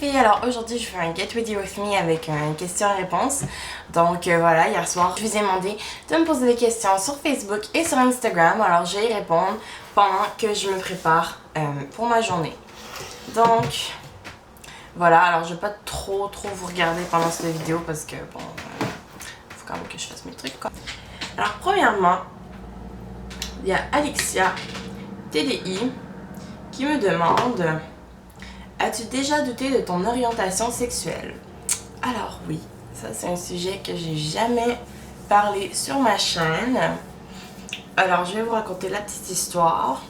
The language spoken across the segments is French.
filles, alors aujourd'hui je fais un Get Ready With Me avec une question-réponse. Donc voilà, hier soir je vous ai demandé de me poser des questions sur Facebook et sur Instagram. Alors je vais y répondre pendant que je me prépare pour ma journée. Donc voilà, alors je vais pas trop vous regarder pendant cette vidéo parce que bon, faut quand même que je fasse mes trucs quoi. Alors premièrement, il y a Alexia TDI qui me demande: as-tu déjà douté de ton orientation sexuelle? Alors oui, ça c'est un sujet que j'ai jamais parlé sur ma chaîne. Alors je vais vous raconter la petite histoire.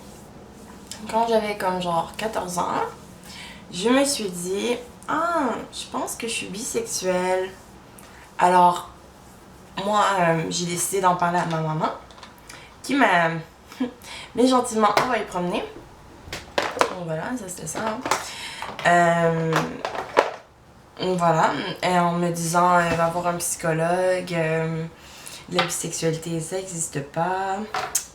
Quand j'avais comme genre 14 ans, je me suis dit: ah, je pense que je suis bisexuelle. Alors moi j'ai décidé d'en parler à ma maman qui m'a mais gentiment envoyé promener. Donc voilà, ça c'était ça. Voilà, et en me disant va voir un psychologue, la bisexualité ça n'existe pas,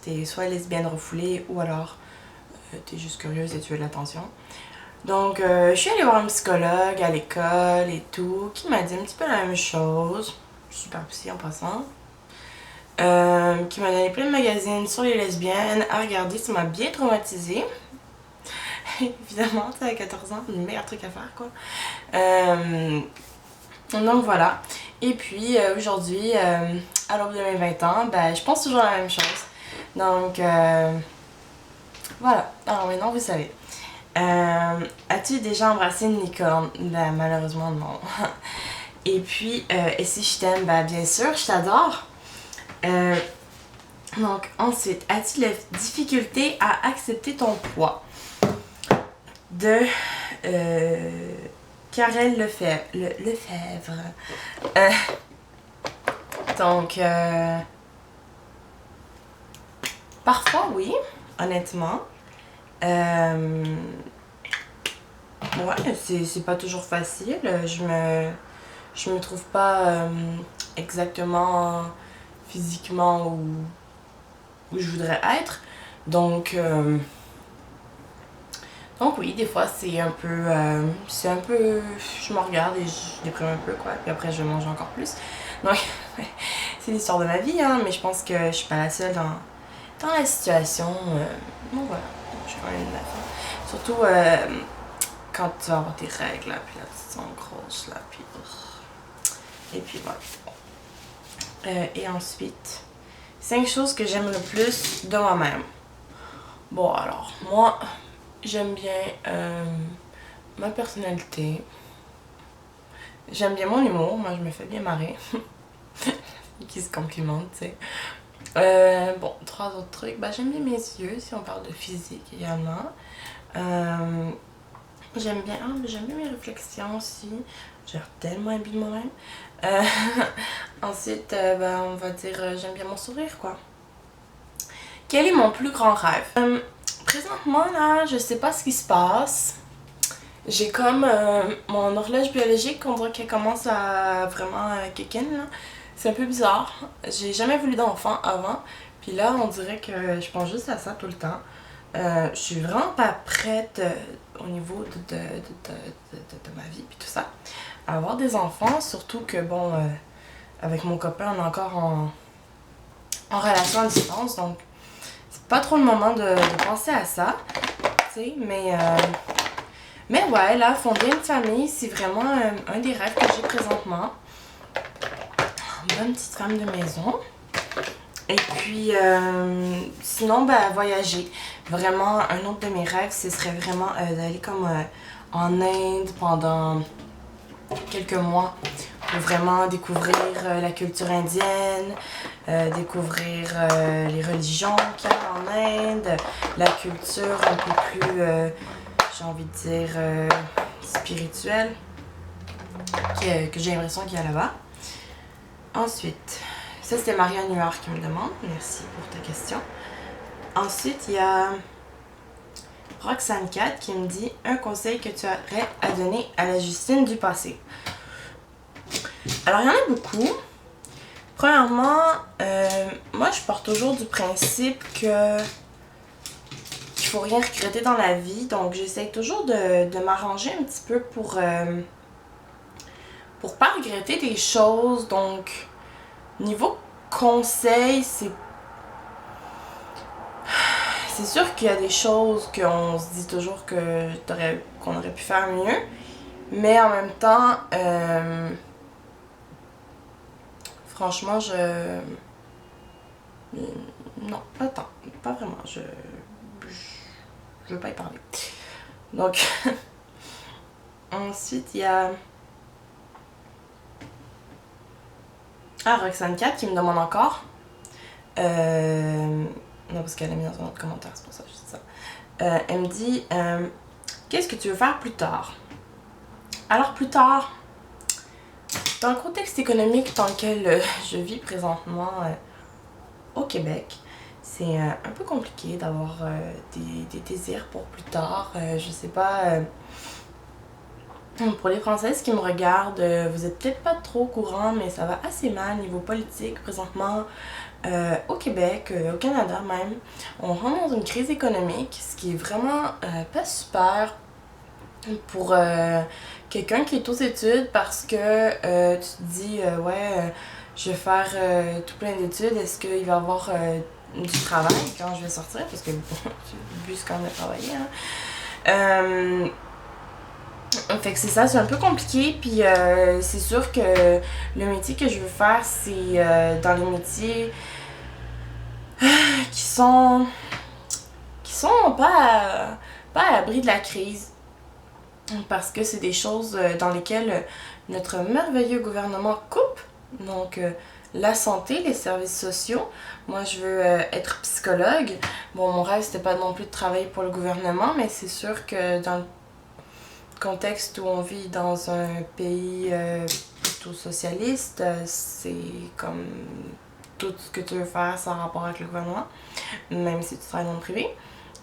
t'es soit lesbienne refoulée ou alors t'es juste curieuse et tu veux de l'attention. Donc je suis allée voir un psychologue à l'école et tout, qui m'a dit un petit peu la même chose, super psy en passant, qui m'a donné plein de magazines sur les lesbiennes à regarder, ça m'a bien traumatisée. Évidemment, à 14 ans, c'est le meilleur truc à faire quoi. Donc voilà. Et puis aujourd'hui, à l'aube de mes 20 ans, ben, je pense toujours la même chose. Donc voilà. Alors maintenant vous savez. As-tu déjà embrassé une licorne? Ben malheureusement non. Et puis, et si je t'aime? Ben bien sûr, je t'adore. Donc ensuite, as-tu la difficulté à accepter ton poids? De Karel Lefebvre. Donc, parfois oui, honnêtement. Ouais, c'est pas toujours facile. Je me trouve pas exactement physiquement où je voudrais être. Donc oui, des fois c'est un peu, je me regarde et je déprime un peu quoi, puis après je mange encore plus. Donc c'est l'histoire de ma vie, hein, mais je pense que je suis pas la seule dans la situation. Donc voilà, je suis quand même la fin. Surtout quand tu vas avoir tes règles, là, puis là tu te sens grosse, là, puis... Et puis voilà. Et ensuite, 5 choses que j'aime le plus de moi-même. Bon alors, moi... j'aime bien ma personnalité. J'aime bien mon humour. Moi, je me fais bien marrer. Qui se complimente, tu sais. Bon, 3 autres trucs. Bah, j'aime bien mes yeux, si on parle de physique également. J'aime bien mes réflexions aussi. J'ai l'air tellement habile de moi-même. Ensuite, bah, on va dire, j'aime bien mon sourire, quoi. Quel est mon plus grand rêve? Présentement, là, je sais pas ce qui se passe. J'ai comme mon horloge biologique, on dirait qu'elle commence à vraiment kick in, là. C'est un peu bizarre. J'ai jamais voulu d'enfant avant. Puis là, on dirait que je pense juste à ça tout le temps. Je suis vraiment pas prête au niveau de ma vie puis tout ça à avoir des enfants. Surtout que, bon, avec mon copain, on est encore en relation à distance. Donc, pas trop le moment de penser à ça, tu sais, mais ouais, là, fonder une famille, c'est vraiment un des rêves que j'ai présentement. Une bonne petite femme de maison. Et puis, sinon, ben, voyager. Vraiment, un autre de mes rêves, ce serait vraiment d'aller comme en Inde pendant quelques mois pour vraiment découvrir la culture indienne, découvrir les religions qu'il y a en Inde, la culture un peu plus, j'ai envie de dire, spirituelle, que j'ai l'impression qu'il y a là-bas. Ensuite, ça c'était Maria New York qui me demande, merci pour ta question. Ensuite, il y a Roxane 4 qui me dit un conseil que tu aurais à donner à la Justine du passé. Alors, il y en a beaucoup. Premièrement, moi je pars toujours du principe que il qu'il faut rien regretter dans la vie. Donc j'essaie toujours de m'arranger un petit peu pour pas regretter des choses. Donc niveau conseil, c'est sûr qu'il y a des choses qu'on se dit toujours qu'on aurait pu faire mieux. Mais en même temps, franchement, non, attends, pas vraiment. Je veux pas y parler. Donc, ensuite, il y a... Roxane 4 qui me demande encore. Non, parce qu'elle a mis dans un autre commentaire, c'est pour ça que je dis ça. Elle me dit qu'est-ce que tu veux faire plus tard? Alors, plus tard, dans le contexte économique dans lequel je vis présentement au Québec, c'est un peu compliqué d'avoir des désirs pour plus tard. Je sais pas. Pour les Françaises qui me regardent, vous êtes peut-être pas trop au courant, mais ça va assez mal niveau politique présentement au Québec, au Canada même. On rentre dans une crise économique, ce qui est vraiment pas super pour quelqu'un qui est aux études parce que tu te dis je vais faire tout plein d'études, est-ce qu'il va y avoir du travail quand je vais sortir? Parce que bon, le but c'est quand même de travailler. Hein. Fait que c'est ça, c'est un peu compliqué, puis c'est sûr que le métier que je veux faire, c'est dans les métiers qui sont pas à l'abri de la crise, parce que c'est des choses dans lesquelles notre merveilleux gouvernement coupe, donc la santé, les services sociaux. Moi je veux être psychologue. Bon, mon rêve c'était pas non plus de travailler pour le gouvernement, mais c'est sûr que dans le contexte où on vit dans un pays plutôt socialiste, c'est comme tout ce que tu veux faire sans rapport avec le gouvernement, même si tu travailles dans le privé.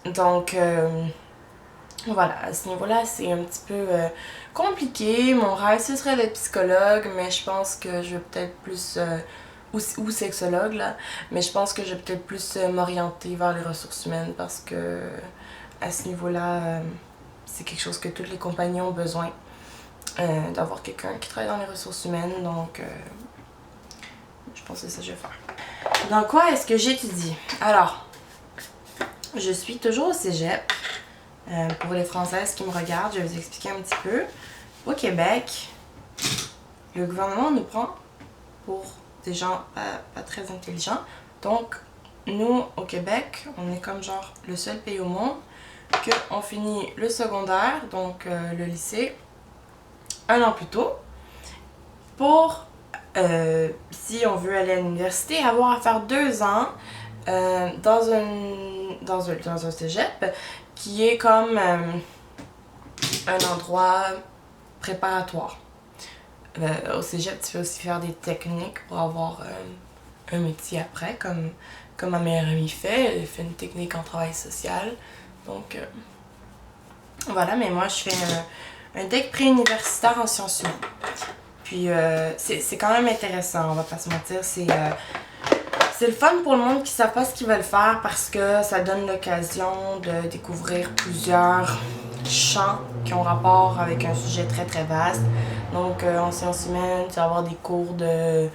Donc voilà, à ce niveau-là, c'est un petit peu compliqué. Mon rêve, ce serait d'être psychologue, mais je pense que je vais peut-être plus... ou sexologue, là. Mais je pense que je vais peut-être plus m'orienter vers les ressources humaines parce que à ce niveau-là... c'est quelque chose que toutes les compagnies ont besoin, d'avoir quelqu'un qui travaille dans les ressources humaines, donc je pense que c'est ça que je vais faire. Dans quoi est-ce que j'étudie? Alors, je suis toujours au cégep. Pour les Françaises qui me regardent, je vais vous expliquer un petit peu. Au Québec, le gouvernement nous prend pour des gens pas très intelligents. Donc, nous, au Québec, on est comme genre le seul pays au monde qu'on finit le secondaire, donc le lycée, un an plus tôt, pour, si on veut aller à l'université, avoir à faire 2 ans dans un cégep qui est comme un endroit préparatoire. Au cégep, tu peux aussi faire des techniques pour avoir un métier après, comme ma meilleure amie fait. Elle fait une technique en travail social. Donc, voilà, mais moi, je fais un DEC pré-universitaire en sciences humaines. Puis, c'est quand même intéressant, on va pas se mentir. C'est le fun pour le monde qui ne savent pas ce qu'ils veulent faire parce que ça donne l'occasion de découvrir plusieurs champs qui ont rapport avec un sujet très très vaste. Donc, en sciences humaines, tu vas avoir des cours de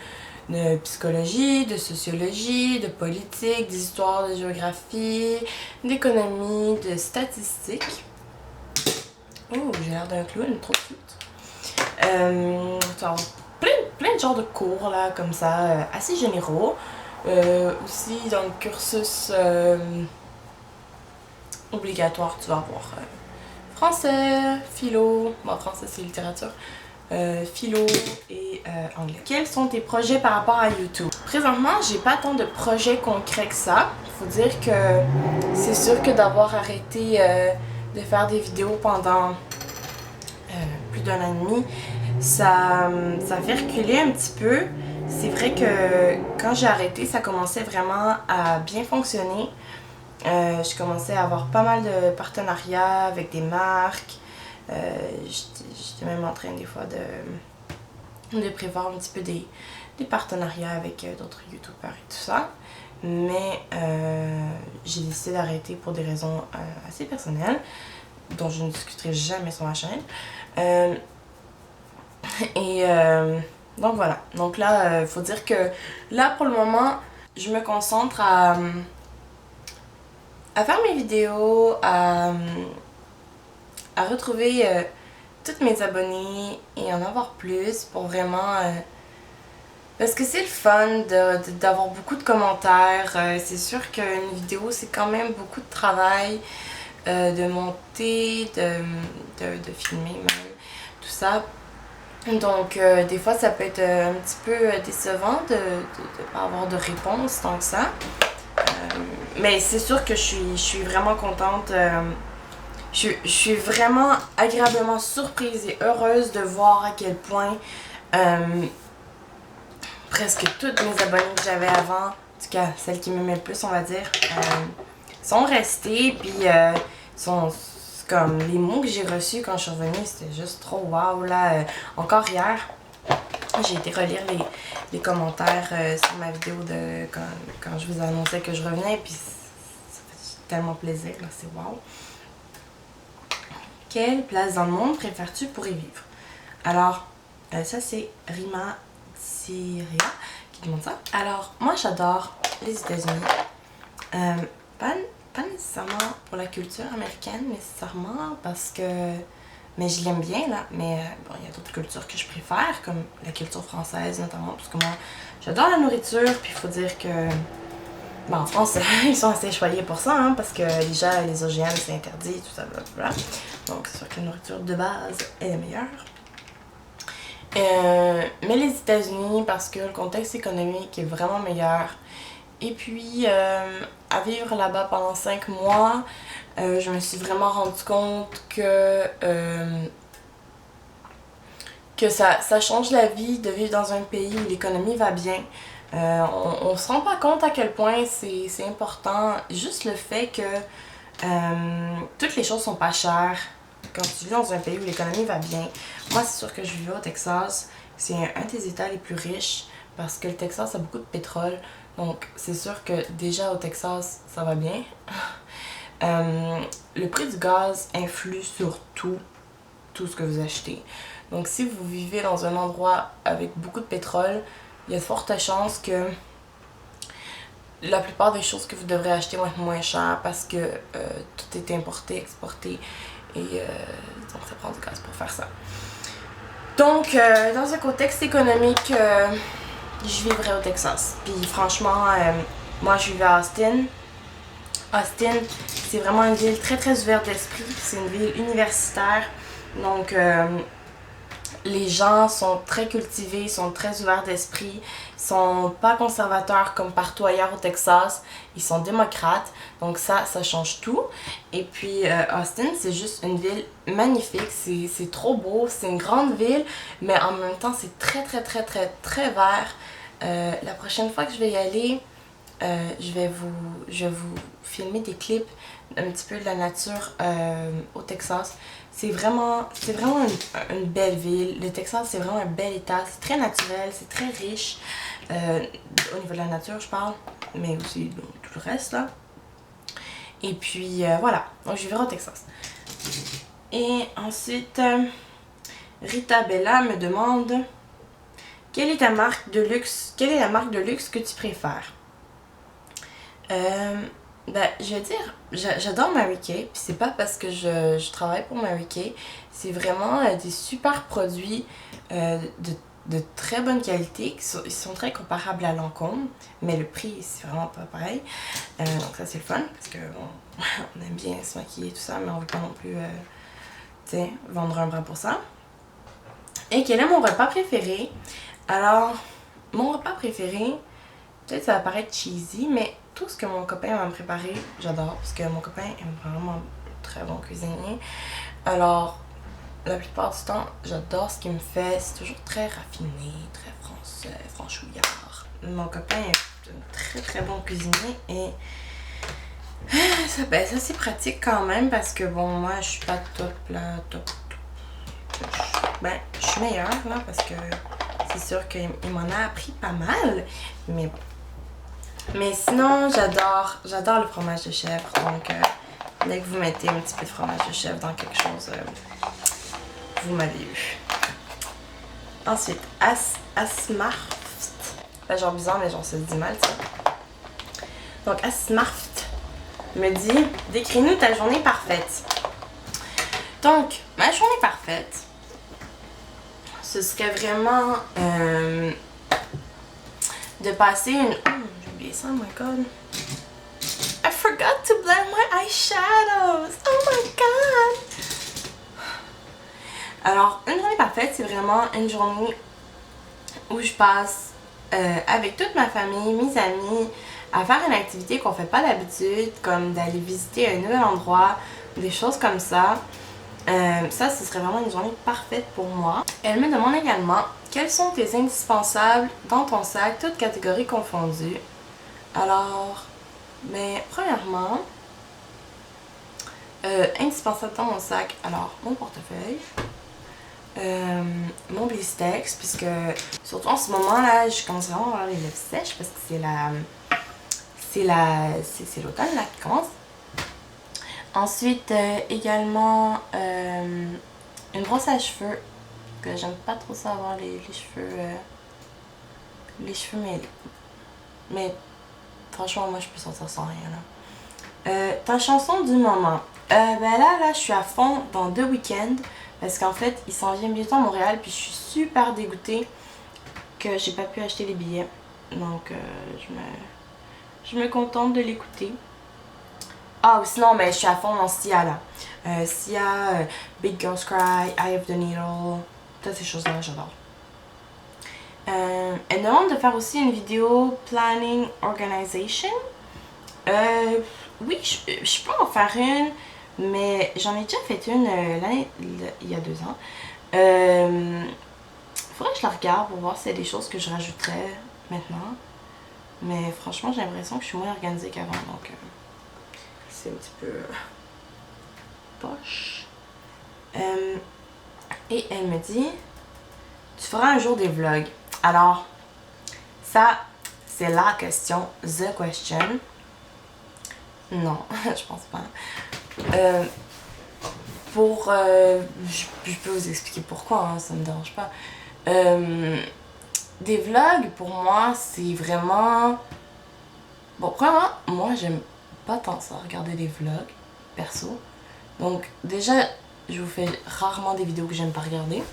psychologie, de sociologie, de politique, d'histoire, de géographie, d'économie, de statistiques. Oh, j'ai l'air d'un clown, trop cute. Tu vas avoir plein de genres de cours là, comme ça, assez généraux. Aussi, dans le cursus obligatoire, tu vas avoir français, philo, bon, français c'est littérature, philo et anglais. Quels sont tes projets par rapport à YouTube? Présentement, j'ai pas tant de projets concrets que ça. Faut dire que c'est sûr que d'avoir arrêté de faire des vidéos pendant plus d'1 an et demi, ça fait reculer un petit peu. C'est vrai que quand j'ai arrêté, ça commençait vraiment à bien fonctionner. Je commençais à avoir pas mal de partenariats avec des marques. J'étais même en train des fois de prévoir un petit peu des partenariats avec d'autres youtubeurs et tout ça. mais j'ai décidé d'arrêter pour des raisons assez personnelles, dont je ne discuterai jamais sur ma chaîne. Donc voilà. Donc là, faut dire que là, pour le moment, je me concentre à faire mes vidéos, à retrouver tous mes abonnés et en avoir plus pour vraiment... parce que c'est le fun d'avoir beaucoup de commentaires. C'est sûr qu'une vidéo, c'est quand même beaucoup de travail de monter, de filmer même, tout ça. Donc, des fois, ça peut être un petit peu décevant de ne pas avoir de réponse tant que ça. Mais c'est sûr que je suis vraiment contente. Je suis vraiment agréablement surprise et heureuse de voir à quel point presque toutes mes abonnées que j'avais avant, en tout cas celles qui m'aimaient le plus, on va dire, sont restées. Puis, sont comme les mots que j'ai reçus quand je suis revenue, c'était juste trop wow. Là, encore hier, j'ai été relire les commentaires sur ma vidéo de quand je vous annonçais que je revenais, puis ça fait tellement plaisir, là, c'est wow. Quelle place dans le monde préfères-tu pour y vivre? Alors, ça c'est Rima Siria qui demande ça. Alors, moi j'adore les États-Unis. Pas nécessairement pour la culture américaine, nécessairement parce que... Mais je l'aime bien, là. Mais bon, il y a d'autres cultures que je préfère, comme la culture française notamment, parce que moi, j'adore la nourriture, puis il faut dire que... Ben, en France, ils sont assez choyés pour ça, hein, parce que déjà, les OGM, c'est interdit, tout ça, blablabla. Donc, c'est sûr que la nourriture de base est la meilleure. Mais les États-Unis, parce que le contexte économique est vraiment meilleur. Et puis, à vivre là-bas pendant 5 mois, je me suis vraiment rendu compte que ça change la vie de vivre dans un pays où l'économie va bien. On se rend pas compte à quel point c'est important. Juste le fait que toutes les choses sont pas chères quand tu vis dans un pays où l'économie va bien. Moi, c'est sûr que je vivais au Texas. C'est un des États les plus riches parce que le Texas a beaucoup de pétrole. Donc, c'est sûr que déjà au Texas, ça va bien. Le prix du gaz influe sur tout ce que vous achetez. Donc, si vous vivez dans un endroit avec beaucoup de pétrole, il y a de fortes chances que la plupart des choses que vous devrez acheter vont être moins chères parce que tout est importé, exporté et donc ça prend du gaz pour faire ça. Donc, dans un contexte économique, je vivrais au Texas. Puis franchement, moi je vivais à Austin. Austin, c'est vraiment une ville très très ouverte d'esprit. C'est une ville universitaire. Donc, les gens sont très cultivés, sont très ouverts d'esprit, sont pas conservateurs comme partout ailleurs au Texas, ils sont démocrates, donc ça change tout. Et puis Austin, c'est juste une ville magnifique, c'est trop beau, c'est une grande ville, mais en même temps c'est très très très très très vert. La prochaine fois que je vais y aller, je vais vous filmer des clips un petit peu de la nature au Texas. C'est vraiment une belle ville. Le Texas, c'est vraiment un bel état. C'est très naturel, c'est très riche. Au niveau de la nature, je parle. Mais aussi tout le reste, là. Et puis, voilà. Donc, je vivrai au Texas. Et ensuite, Rita Bella me demande... Quelle est la marque de luxe que tu préfères? Je vais dire, j'adore Mary Kay, puis c'est pas parce que je travaille pour Mary Kay, c'est vraiment des super produits de très bonne qualité, ils sont très comparables à Lancôme, mais le prix c'est vraiment pas pareil, donc ça c'est le fun, parce que bon, on aime bien se maquiller et tout ça, mais on veut pas non plus, vendre un bras pour ça. Et quel est mon repas préféré? Alors, mon repas préféré, peut-être ça va paraître cheesy, mais tout ce que mon copain va me préparer, j'adore. Parce que mon copain est vraiment très bon cuisinier. Alors, la plupart du temps, j'adore ce qu'il me fait. C'est toujours très raffiné, très français, franchouillard. Mon copain est un très très bon cuisinier et ça c'est pratique quand même parce que bon, moi je suis pas top là, top. Je suis meilleure là parce que c'est sûr qu'il m'en a appris pas mal, mais bon. Mais sinon, j'adore le fromage de chèvre. Donc, dès que vous mettez un petit peu de fromage de chèvre dans quelque chose, vous m'avez eu. Ensuite, Asmarft. Genre bizarre, mais genre ça se dit mal, ça. Donc, Asmarft me dit, décris-nous ta journée parfaite. Donc, ma journée parfaite, ce serait vraiment de passer une... Oh, j'ai oublié ça, oh my god. I forgot to blend my eyeshadows. Oh my god. Alors, une journée parfaite, c'est vraiment une journée où je passe avec toute ma famille, mes amis, à faire une activité qu'on fait pas d'habitude, comme d'aller visiter un nouvel endroit, des choses comme ça. Ça, ce serait vraiment une journée parfaite pour moi. Elle me demande également quels sont tes indispensables dans ton sac, toutes catégories confondues. Alors, mais premièrement, indispensable dans mon sac, alors mon portefeuille, mon Blistex, puisque surtout en ce moment là, je commence vraiment à avoir les lèvres sèches parce que c'est l'automne là qui commence. Ensuite, également une brosse à cheveux, que j'aime pas trop ça avoir les cheveux mais franchement moi je peux sortir sans rien là. Ta chanson du moment, ben là je suis à fond dans The Weeknd parce qu'en fait il s'en vient bientôt à Montréal puis je suis super dégoûtée que j'ai pas pu acheter les billets, donc je me contente de l'écouter. Ah, ou sinon, ben, je suis à fond dans Sia là. Sia, Big Girls Cry, Eye of the Needle, toutes ces choses-là, j'adore. Elle demande de faire aussi une vidéo Planning Organization. Oui, je peux en faire une, mais j'en ai déjà fait une il y a 2 ans. Faudrait que je la regarde pour voir s'il y a des choses que je rajouterais maintenant. Mais franchement, j'ai l'impression que je suis moins organisée qu'avant, donc c'est un petit peu poche. Et elle me dit, tu feras un jour des vlogs. Alors, ça, c'est la question, the question. Non, je pense pas. Je peux vous expliquer pourquoi, hein, ça me dérange pas. Des vlogs, pour moi, c'est vraiment... Bon, premièrement, moi, j'aime pas tant ça, regarder des vlogs, perso. Donc, déjà, je vous fais rarement des vidéos que j'aime pas regarder.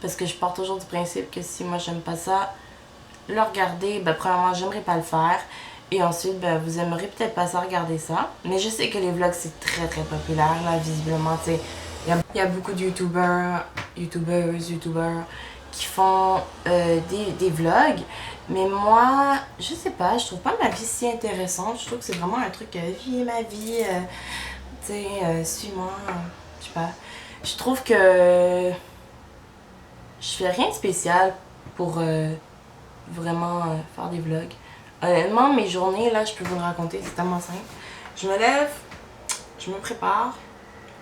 Parce que je pars toujours du principe que si moi, j'aime pas ça, le regarder, ben, premièrement, j'aimerais pas le faire. Et ensuite, ben, vous aimerez peut-être pas ça, regarder ça. Mais je sais que les vlogs, c'est très, très populaire, là, visiblement, tu sais. Il y a beaucoup de youtubeurs qui font des vlogs. Mais moi, je sais pas, je trouve pas ma vie si intéressante. Je trouve que c'est vraiment un truc, vie ma vie, tu sais, suis-moi, je sais pas. Je trouve que je fais rien de spécial pour vraiment faire des vlogs. Honnêtement, mes journées, là, je peux vous le raconter, c'est tellement simple. Je me lève, je me prépare.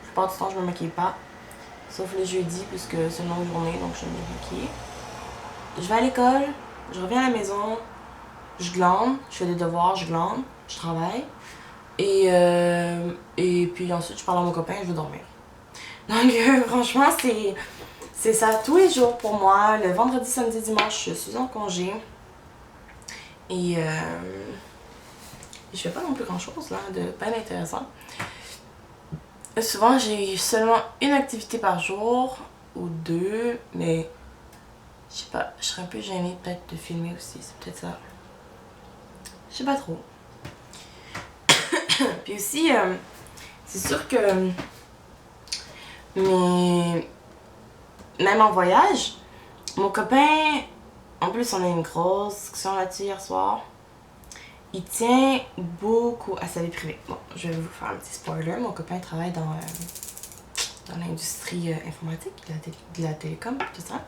La plupart du temps, je me maquille pas. Sauf le jeudi, puisque c'est une longue journée, donc je me maquille. Je vais à l'école, je reviens à la maison, je glande, je fais des devoirs, je glande, je travaille. Et puis ensuite, je parle à mon copain et je vais dormir. Donc, franchement, c'est ça tous les jours pour moi. Le vendredi, samedi, dimanche, je suis en congé. Et je fais pas non plus grand chose là, de pas intéressant. Souvent, j'ai seulement une activité par jour ou 2, mais je sais pas, je serais un peu gênée peut-être de filmer aussi, c'est peut-être ça. Je sais pas trop. Puis aussi, c'est sûr que même en voyage, mon copain, en plus on a eu une grosse discussion là-dessus hier soir, il tient beaucoup à sa vie privée. Bon, je vais vous faire un petit spoiler, mon copain travaille dans l'industrie informatique, de la télécom, tout ça.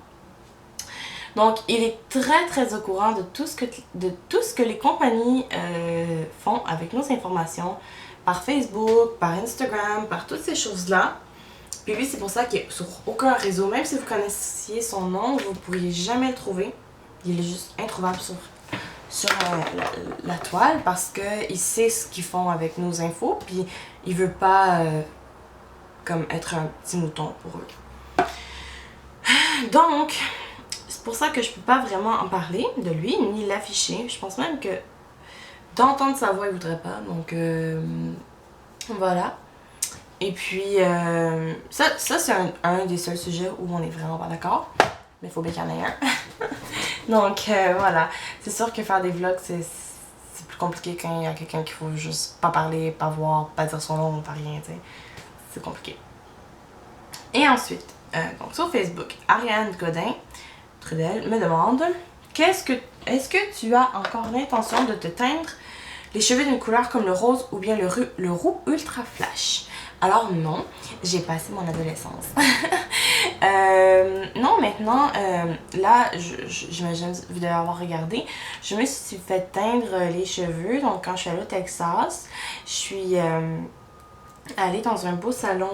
Donc, il est très très au courant de tout ce que les compagnies font avec nos informations, par Facebook, par Instagram, par toutes ces choses-là. Puis lui, c'est pour ça qu'il est sur aucun réseau, même si vous connaissiez son nom, vous ne pourriez jamais le trouver. Il est juste introuvable sur la toile parce qu'il sait ce qu'ils font avec nos infos, puis il veut pas comme être un petit mouton pour eux. Donc, c'est pour ça que je peux pas vraiment en parler de lui, ni l'afficher. Je pense même que d'entendre sa voix, il voudrait pas. Donc, voilà. Et puis, ça c'est un des seuls sujets où on est vraiment pas d'accord. Mais il faut bien qu'il y en ait un. Donc, voilà. C'est sûr que faire des vlogs, c'est plus compliqué quand il y a quelqu'un qu'il faut juste pas parler, pas voir, pas dire son nom, pas rien, tu sais. C'est compliqué. Et ensuite, donc sur Facebook, Ariane Godin Trudel me demande est-ce que tu as encore l'intention de te teindre les cheveux d'une couleur comme le rose ou bien le roux ultra flash? Alors non, j'ai passé mon adolescence. Non, maintenant, là, j'imagine que vous devez avoir regardé, je me suis fait teindre les cheveux. Donc quand je suis allée au Texas, je suis allée dans un beau salon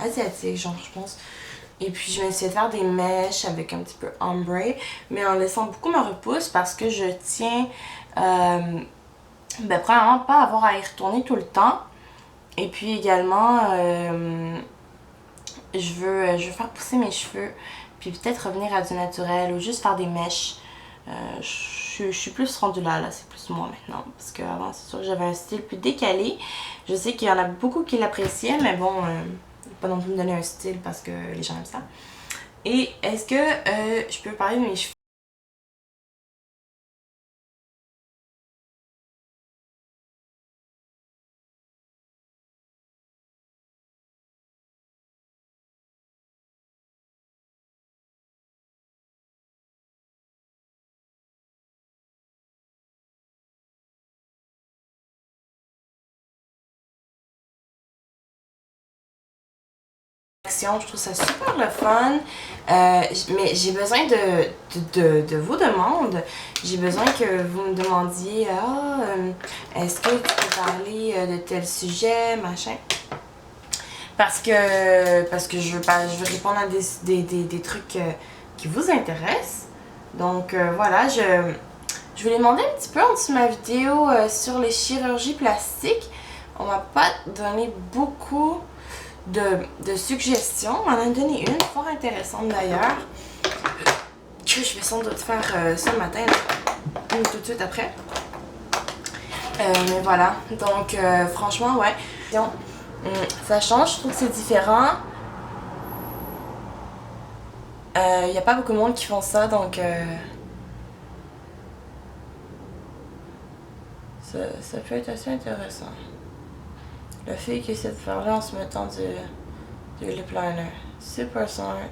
asiatique, genre je pense. Et puis je me suis fait faire des mèches avec un petit peu ombre, mais en laissant beaucoup ma repousse parce que je tiens, premièrement, pas avoir à y retourner tout le temps. Et puis également, je veux faire pousser mes cheveux, puis peut-être revenir à du naturel ou juste faire des mèches. Je suis plus rendue là, c'est plus moi maintenant. Parce qu'avant, c'est sûr que j'avais un style plus décalé. Je sais qu'il y en a beaucoup qui l'appréciaient, mais bon, pas non plus me donner un style parce que les gens aiment ça. Et est-ce que je peux parler de mes cheveux? Je trouve ça super le fun, mais j'ai besoin de vos demandes. J'ai besoin que vous me demandiez est-ce que tu peux parler de tel sujet, machin. Parce que je veux répondre à des trucs qui vous intéressent. Donc voilà, je voulais demander un petit peu en dessous de ma vidéo sur les chirurgies plastiques. On m'a pas donné beaucoup de suggestions. On m'en a donné une, fort intéressante d'ailleurs, que je vais sans doute faire ce matin, ou tout de suite après. Mais voilà, donc franchement, ouais. Ça change, je trouve que c'est différent. Il n'y a pas beaucoup de monde qui font ça, donc ça peut être assez intéressant. La fille qui essaie de faire là en se mettant du lip liner. Super smart.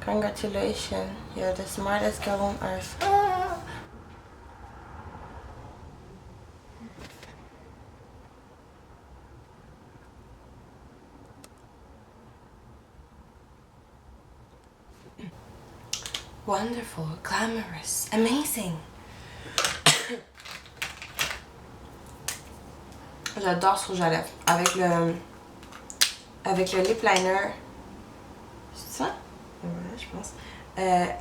Congratulations. You're the smartest girl on earth. Ah! Wonderful, glamorous, amazing. J'adore ce rouge à lèvres. Avec le lip liner. C'est ça? Ouais, je pense.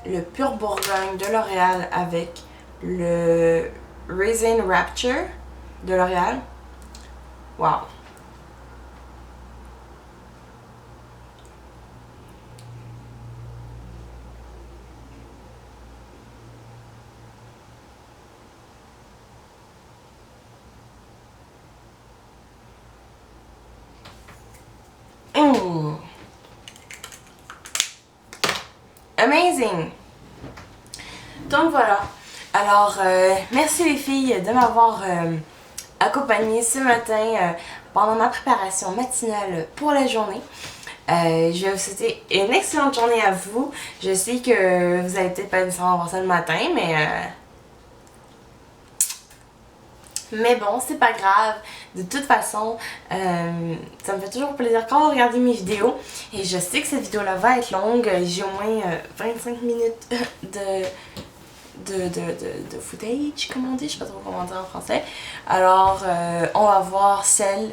Le Pur Bourgogne de L'Oréal avec le Raisin Rapture de L'Oréal. Wow. Amazing! Donc voilà. Alors, merci les filles de m'avoir accompagnée ce matin pendant ma préparation matinale pour la journée. Je vais vous souhaiter une excellente journée à vous. Je sais que vous allez peut-être pas nécessairement voir ça le matin, mais bon, c'est pas grave. De toute façon, ça me fait toujours plaisir quand vous regardez mes vidéos. Et je sais que cette vidéo-là va être longue. J'ai au moins 25 minutes de footage, comme on dit. Je sais pas trop comment dire en français. Alors, on va voir celles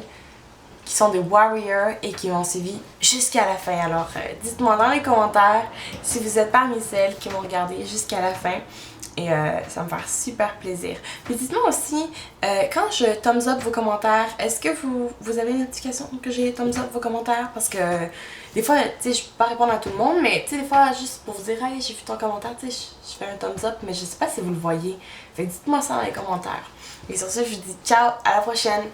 qui sont des warriors et qui m'ont suivi jusqu'à la fin. Alors, dites-moi dans les commentaires si vous êtes parmi celles qui m'ont regardé jusqu'à la fin. Et ça me fait super plaisir. Puis dites-moi aussi, quand je thumbs up vos commentaires, est-ce que vous avez une notification que j'ai thumbs up vos commentaires? Parce que des fois, tu sais, je peux pas répondre à tout le monde, mais tu sais, des fois, juste pour vous dire, hey, j'ai vu ton commentaire, tu sais, je fais un thumbs up, mais je sais pas si vous le voyez. Fait que dites-moi ça dans les commentaires. Et sur ce, je vous dis ciao, à la prochaine!